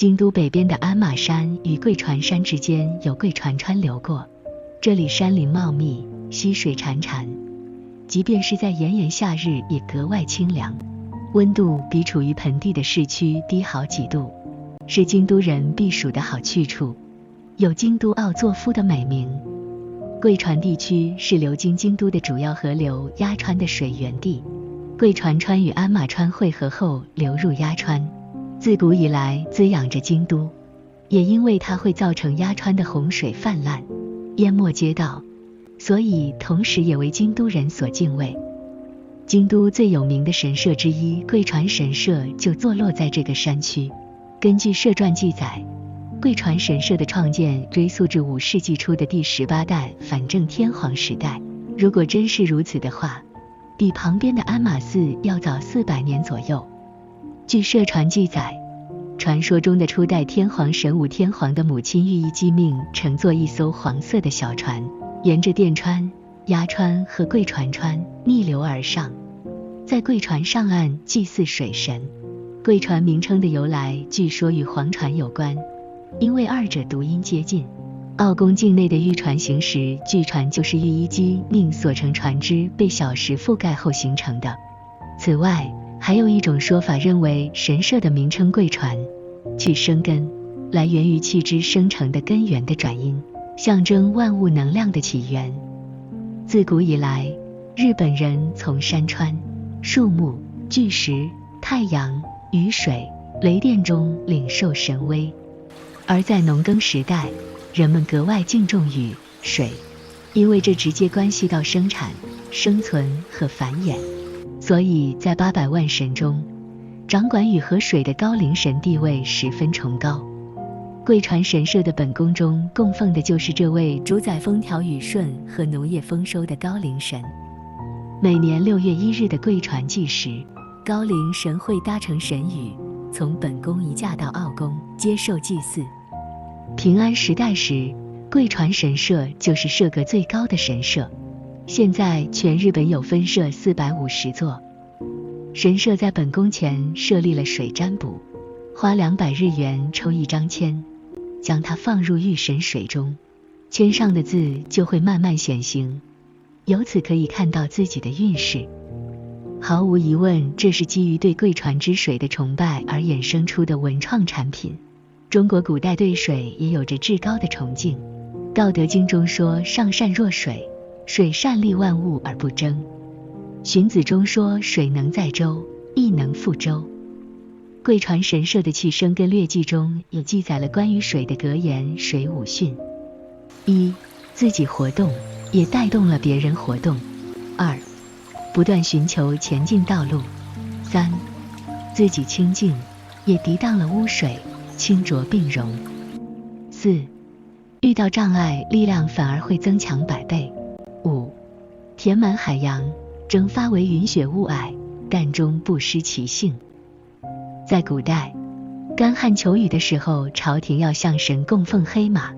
京都北边的鞍马山与贵船山之间有贵船川流过，这里山林茂密，溪水潺潺，即便是在炎炎夏日也格外清凉，温度比处于盆地的市区低好几度，是京都人避暑的好去处，有京都奥作夫的美名。贵船地区是流经京都的主要河流鸭川的水源地，贵船川与鞍马川汇合后流入鸭川，自古以来滋养着京都，也因为它会造成鸭川的洪水泛滥，淹没街道，所以同时也为京都人所敬畏。京都最有名的神社之一贵船神社就坐落在这个山区。根据社传记载，贵船神社的创建追溯至5世纪初的第18代反正天皇时代，如果真是如此的话，比旁边的鞍马寺要早400年左右。据社传记载，传说中的初代天皇神武天皇的母亲御医姬命乘坐一艘黄色的小船，沿着电川、鸭川和贵船川逆流而上，在贵船上岸祭祀水神。贵船名称的由来据说与黄船有关，因为二者读音接近。奥宫境内的御船行时，据传就是御医姬命所乘船只被小石覆盖后形成的。此外，还有一种说法认为神社的名称贵船取生根，来源于气之生成的根源的转音，象征万物能量的起源。自古以来，日本人从山川、树木、巨石、太阳、雨水、雷电中领受神威，而在农耕时代，人们格外敬重雨水，因为这直接关系到生产、生存和繁衍。所以在800万神中，掌管雨和水的高龄神地位十分崇高。贵船神社的本宫中供奉的就是这位主宰风调雨顺和农业丰收的高龄神。每年6月1日的贵船祭时，高龄神会搭乘神羽，从本宫移驾到奥宫接受祭祀。平安时代时，贵船神社就是社格最高的神社，现在全日本有分社450座。神社在本宫前设立了水占卜，花200日元抽一张签，将它放入御神水中，签上的字就会慢慢显形，由此可以看到自己的运势。毫无疑问，这是基于对贵船之水的崇拜而衍生出的文创产品。中国古代对水也有着至高的崇敬，《道德经》中说上善若水，水善利万物而不争。荀子中说水能载舟，亦能覆舟。贵船神社的气生根略记中也记载了关于水的格言水五训：一、自己活动，也带动了别人活动；二、不断寻求前进道路；三、自己清净，也涤荡了污水，清浊并容；四、遇到障碍，力量反而会增强100倍；五、填满海洋，蒸发为云雪雾霭，但终不失其性。在古代，干旱求雨的时候，朝廷要向神供奉黑马，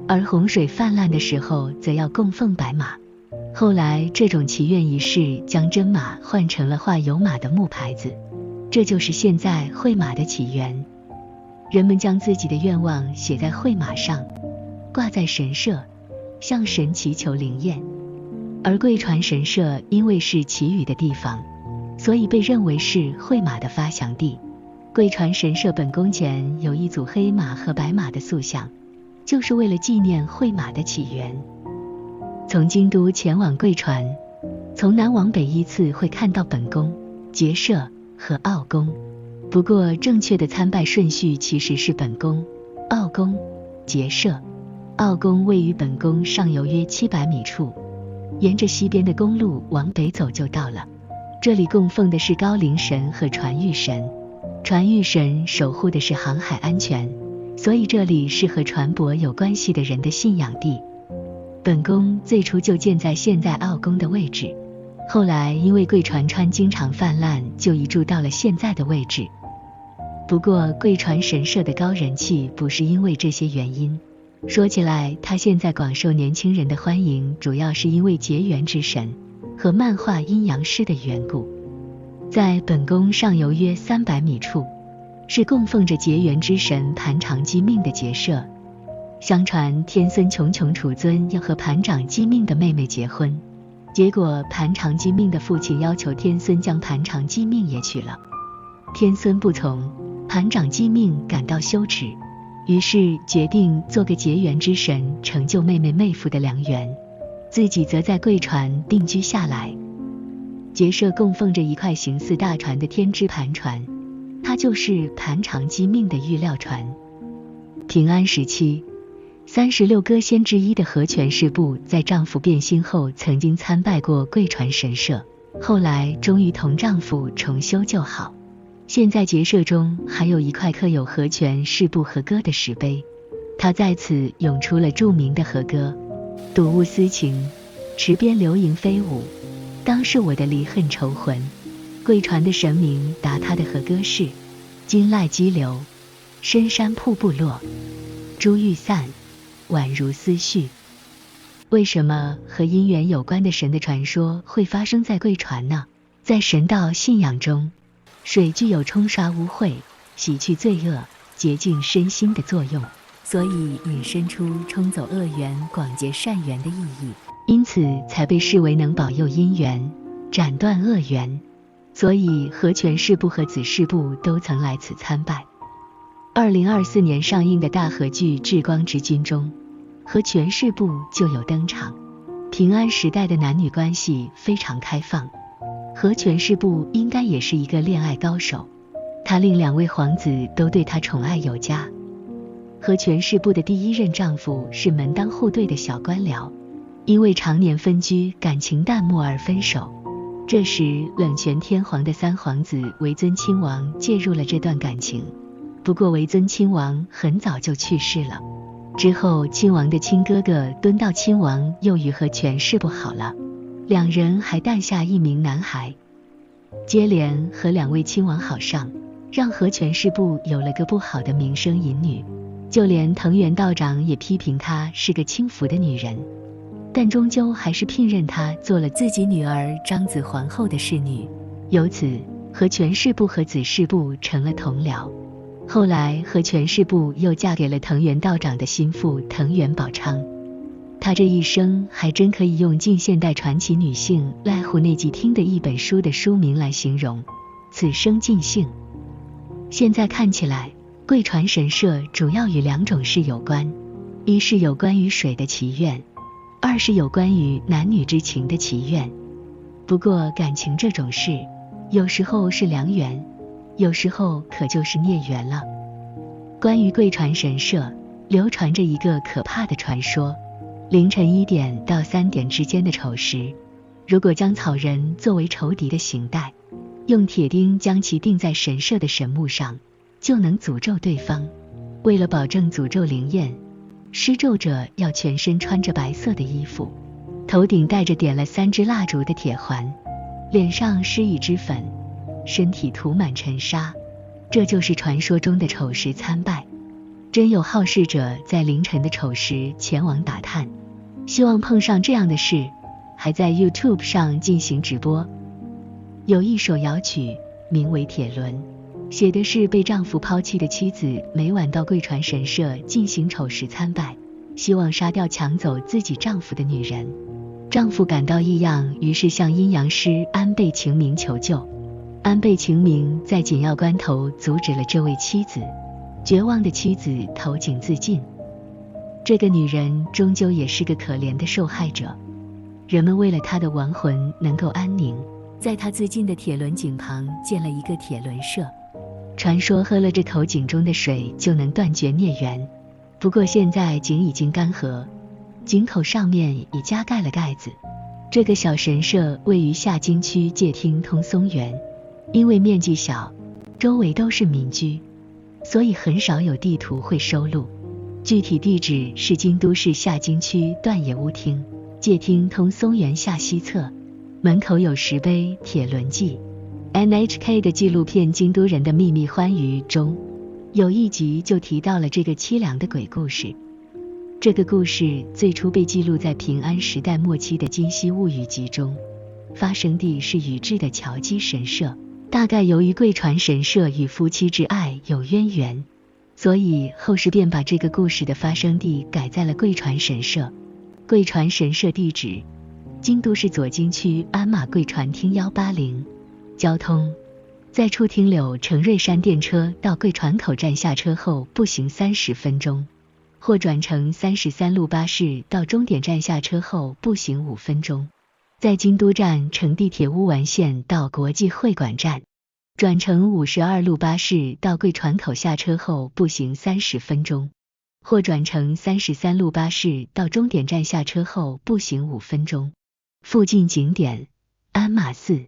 而洪水泛滥的时候则要供奉白马。后来这种祈愿仪式将真马换成了画有马的木牌子，这就是现在绘马的起源。人们将自己的愿望写在绘马上，挂在神社，向神祈求灵验。而贵船神社因为是祈雨的地方，所以被认为是绘马的发祥地。贵船神社本宫前有一组黑马和白马的塑像，就是为了纪念绘马的起源。从京都前往贵船，从南往北依次会看到本宫、结社和奥宫。不过正确的参拜顺序其实是本宫、奥宫、结社。奥宫位于本宫上游约700米处，沿着西边的公路往北走就到了。这里供奉的是高龄神和船御神，船御神守护的是航海安全，所以这里是和船舶有关系的人的信仰地。本宫最初就建在现在奥宫的位置，后来因为贵船川经常泛滥，就移驻到了现在的位置。不过贵船神社的高人气不是因为这些原因，说起来它现在广受年轻人的欢迎，主要是因为结缘之神和漫画阴阳师的缘故。在本宫上游约300米处，是供奉着结缘之神盘长姬命的结社。相传天孙穷穷楚尊要和盘长姬命的妹妹结婚，结果盘长姬命的父亲要求天孙将盘长姬命也娶了，天孙不从，盘长姬命感到羞耻，于是决定做个结缘之神，成就妹妹妹夫的良缘，自己则在贵船定居下来。结社供奉着一块形似大船的天之盘船，它就是盘长姬命的玉料船。平安时期，36歌仙之一的和泉氏部在丈夫变心后曾经参拜过贵船神社，后来终于同丈夫重修旧好。现在结社中还有一块刻有和泉氏部和歌的石碑，它在此咏出了著名的和歌：睹物思情，池边流萤飞舞，当是我的离恨愁魂。贵船的神明答他的和歌是：金籁激流，深山瀑布落，珠玉散，宛如思绪。为什么和姻缘有关的神的传说会发生在贵船呢？在神道信仰中，水具有冲刷污秽、洗去罪恶、洁净身心的作用，所以引申出冲走恶缘、广结善缘的意义，因此才被视为能保佑姻缘、斩断恶缘。所以和泉氏部和子氏部都曾来此参拜。2024年上映的大河剧《至光之君》中，和泉氏部就有登场。平安时代的男女关系非常开放，和泉氏部应该也是一个恋爱高手，他令2位皇子都对他宠爱有加。和泉氏部的第一任丈夫是门当户对的小官僚，因为常年分居，感情淡漠而分手。这时冷泉天皇的3皇子维尊亲王介入了这段感情，不过维尊亲王很早就去世了。之后亲王的亲哥哥敦道亲王又与和泉氏部好了，2人还诞下1名男孩。接连和2位亲王好上，让和泉氏部有了个不好的名声淫女，就连藤原道长也批评她是个轻浮的女人，但终究还是聘任她做了自己女儿张子皇后的侍女。由此和泉氏部和子氏部成了同僚。后来和泉氏部又嫁给了藤原道长的心腹藤原宝昌。她这一生还真可以用近现代传奇女性濑户内纪听的一本书的书名来形容，此生尽兴。现在看起来，贵船神社主要与2种事有关，一是有关于水的祈愿，二是有关于男女之情的祈愿。不过感情这种事，有时候是良缘，有时候可就是孽缘了。关于贵船神社，流传着一个可怕的传说：凌晨1点到3点之间的丑时，如果将草人作为仇敌的形态，用铁钉将其钉在神社的神木上，就能诅咒对方。为了保证诅咒灵验，施咒者要全身穿着白色的衣服，头顶戴着点了3支蜡烛的铁环，脸上施以脂粉，身体涂满尘沙，这就是传说中的丑时参拜。真有好事者在凌晨的丑时前往打探，希望碰上这样的事，还在 YouTube 上进行直播。有一首谣曲名为《铁轮》，写的是被丈夫抛弃的妻子每晚到贵船神社进行丑时参拜，希望杀掉抢走自己丈夫的女人。丈夫感到异样，于是向阴阳师安倍晴明求救。安倍晴明在紧要关头阻止了这位妻子，绝望的妻子投井自尽。这个女人终究也是个可怜的受害者，人们为了她的亡魂能够安宁，在她自尽的铁轮井旁建了一个铁轮社，传说喝了这口井中的水就能断绝孽缘。不过现在井已经干涸，井口上面已加盖了盖子。这个小神社位于下京区界町通松原，因为面积小，周围都是民居，所以很少有地图会收录。具体地址是京都市下京区段野屋町界町通松原下西侧，门口有石碑《铁轮记》。NHK 的纪录片《京都人的秘密欢愉》中有一集就提到了这个凄凉的鬼故事。这个故事最初被记录在平安时代末期的《今昔物语集》中，发生地是宇治的桥基神社。大概由于贵船神社与夫妻之爱有渊源，所以后世便把这个故事的发生地改在了贵船神社。贵船神社地址：京都市左京区鞍马贵船町180。交通：在出町柳城瑞山电车到贵船口站下车后步行30分钟，或转乘33路巴士到终点站下车后步行5分钟。在京都站乘地铁乌丸线到国际会馆站，转乘52路巴士到贵船口下车后步行30分钟，或转乘33路巴士到终点站下车后步行5分钟。附近景点：鞍马寺、